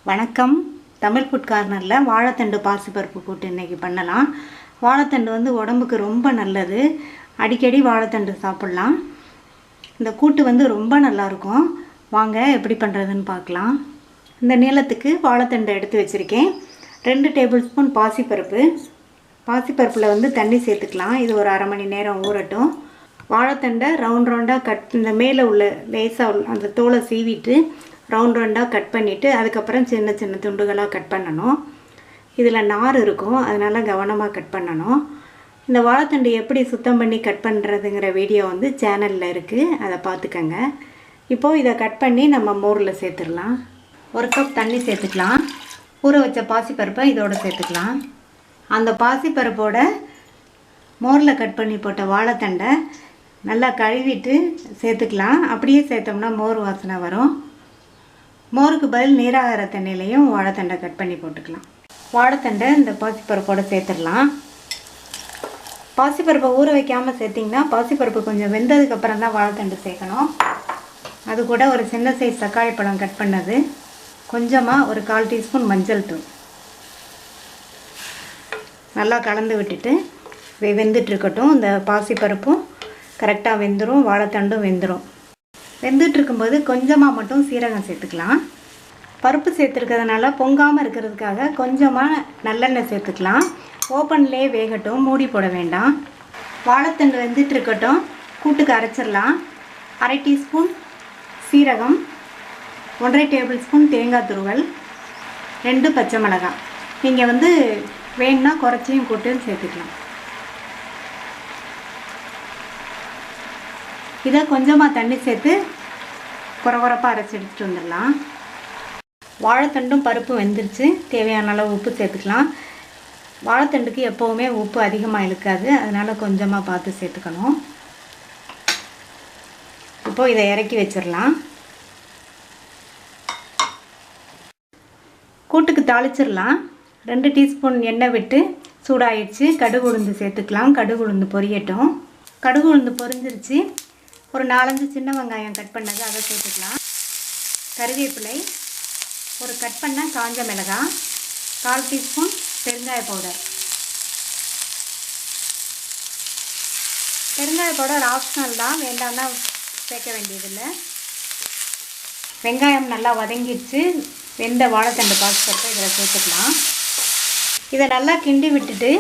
வணக்கம். தமிழ் ஃபுட் கார்னரில் வாழைத்தண்டு பாசிப்பருப்பு கூட்டு இன்றைக்கி பண்ணலாம். வாழைத்தண்டு வந்து உடம்புக்கு ரொம்ப நல்லது. அடிக்கடி வாழைத்தண்டு சாப்பிட்லாம். இந்த கூட்டு வந்து ரொம்ப நல்லாயிருக்கும். வாங்க எப்படி பண்ணுறதுன்னு பார்க்கலாம். இந்த நீளத்துக்கு வாழைத்தண்டு எடுத்து வச்சுருக்கேன். 2 டேபிள் ஸ்பூன் பாசிப்பருப்பு. பாசிப்பருப்பில் வந்து தண்ணி சேர்த்துக்கலாம். இது ஒரு அரை மணி நேரம் ஊறட்டும். வாழைத்தண்டை ரவுண்டாக இந்த மேலே உள்ள லேசாக அந்த தோலை சீவிட்டு ரவுண்டாக கட் பண்ணிவிட்டு அதுக்கப்புறம் சின்ன சின்ன துண்டுகளாக கட் பண்ணணும். இதில் நார் இருக்கும், அதனால் கவனமாக கட் பண்ணணும். இந்த வாழைத்தண்டு எப்படி சுத்தம் பண்ணி கட் பண்ணுறதுங்கிற வீடியோ வந்து சேனலில் இருக்குது, அதை பார்த்துக்கங்க. இப்போது இதை கட் பண்ணி நம்ம மோரில் சேர்த்துடலாம். 1 கப் தண்ணி சேர்த்துக்கலாம். ஊற வச்ச பாசிப்பருப்பை இதோடு சேர்த்துக்கலாம். அந்த பாசிப்பருப்போட மோரில் கட் பண்ணி போட்ட வாழைத்தண்டை நல்லா கழுவிட்டு சேர்த்துக்கலாம். அப்படியே சேர்த்தோம்னா மோர் வாசனை வரும். மோருக்கு பதில் நீராகார தண்ணியிலையும் வாழைத்தண்டை கட் பண்ணி போட்டுக்கலாம். வாழைத்தண்டை இந்த பாசிப்பருப்போடு சேர்த்துடலாம். பாசிப்பருப்பை ஊற வைக்காமல் சேர்த்திங்கன்னா பாசிப்பருப்பு கொஞ்சம் வெந்ததுக்கப்புறம் தான் வாழைத்தண்டு சேர்க்கணும். அது கூட ஒரு சின்ன சைஸ் தக்காளி பழம் கட் பண்ணது, கொஞ்சமாக ஒரு 1/4 டீஸ்பூன் மஞ்சள் தூள் நல்லா கலந்து விட்டுட்டு வெந்துட்டுருக்கட்டும். இந்த பாசிப்பருப்பும் கரெக்டாக வெந்துடும், வாழைத்தண்டும் வெந்துடும். வெந்துட்டுருக்கும்போது கொஞ்சமாக மட்டும் சீரகம் சேர்த்துக்கலாம். பருப்பு சேர்த்துருக்கிறதுனால பொங்காமல் இருக்கிறதுக்காக கொஞ்சமாக நல்லெண்ணெய் சேர்த்துக்கலாம். ஓப்பன்லேயே வேகட்டும், மூடி போட வேண்டாம். வாழைத்தண்டு வெந்துட்டுருக்கட்டும். கூட்டுக்கு அரைச்சிடலாம். 1/2 டீஸ்பூன் சீரகம், 1/2 டேபிள் ஸ்பூன் தேங்காய் துருவல், 2 பச்சை மிளகாய். நீங்கள் வந்து வேணுன்னா குறைச்சியும் கூட்டு சேர்த்துக்கலாம். இதை கொஞ்சமாக தண்ணி சேர்த்து குறப்பாக அரைச்சி எடுத்துகிட்டு வந்துடலாம். வாழைத்தண்டும் பருப்பு வெந்துருச்சு. தேவையான அளவு உப்பு சேர்த்துக்கலாம். வாழைத்தண்டுக்கு எப்போவுமே உப்பு அதிகமாக இழுக்காது, அதனால் கொஞ்சமாக பார்த்து சேர்த்துக்கணும். இப்போது இதை இறக்கி வச்சிடலாம். கூட்டுக்கு தாளிச்சிடலாம். 2 டீஸ்பூன் எண்ணெய் விட்டு சூடாயிடுச்சு. கடுகு உளுந்து சேர்த்துக்கலாம். கடுகு உளுந்து பொரியட்டும். கடுகு உளுந்து பொரிஞ்சிருச்சு. ஒரு 4-5 சின்ன வெங்காயம் கட் பண்ணது அதை சேர்த்துக்கலாம். கருவேப்பிலை, ஒரு கட் பண்ண காஞ்ச மிளகாய், 1/4 டீஸ்பூன் பெருங்காய பவுடர். பெருங்காய பவுடர் ஆப்ஷனல் தான், வேண்டாம்னா சேர்க்க வேண்டியதில்லை. வெங்காயம் நல்லா வதங்கிடுச்சு. வெந்த வாழைத்தண்டு பாசிப்பருப்பை இதில் சேர்த்துக்கலாம். இதை நல்லா கிண்டி விட்டுட்டு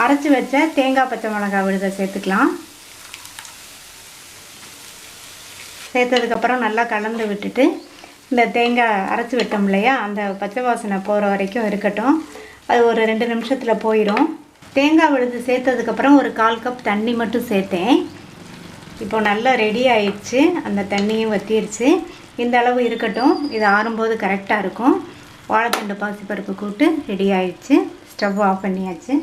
அரைச்சி வச்ச தேங்காய் பச்சை மிளகாய் விழுதை சேர்த்துக்கலாம். சேர்த்ததுக்கப்புறம் நல்லா கலந்து விட்டுட்டு இந்த தேங்காய் அரைச்சி விட்டோம் இல்லையா, அந்த பச்சை வாசனை போகிற வரைக்கும் இருக்கட்டும். அது ஒரு 2 நிமிஷத்தில் போயிடும். தேங்காய் விழுது சேர்த்ததுக்கப்புறம் ஒரு 1/4 கப் தண்ணி மட்டும் சேர்த்தேன். இப்போ நல்லா ரெடி ஆயிடுச்சு. அந்த தண்ணியும் வற்றிடுச்சு. இந்த அளவு இருக்கட்டும். இது ஆறும்போது கரெக்டாக இருக்கும். வாழைத்தண்டு பாசிப்பருப்பு கூட்டு ரெடி ஆயிடுச்சு. ஸ்டவ் ஆஃப் பண்ணியாச்சு.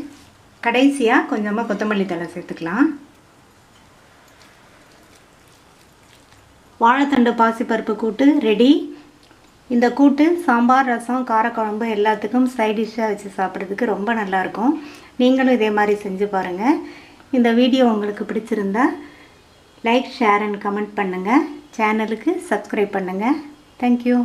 கடைசியாக கொஞ்சமாக கொத்தமல்லி தழை சேர்த்துக்கலாம். வாழைத்தண்டு பாசிப்பருப்பு கூட்டு ரெடி. இந்த கூட்டு சாம்பார், ரசம், காரக்குழம்பு எல்லாத்துக்கும் சைட் டிஷ்ஷாக வச்சு சாப்பிட்றதுக்கு ரொம்ப நல்லாயிருக்கும். நீங்களும் இதே மாதிரி செஞ்சு பாருங்கள். இந்த வீடியோ உங்களுக்கு பிடிச்சிருந்தா லைக், ஷேர் அண்ட் கமெண்ட் பண்ணுங்கள். சேனலுக்கு சப்ஸ்கிரைப் பண்ணுங்கள். தேங்க்யூ.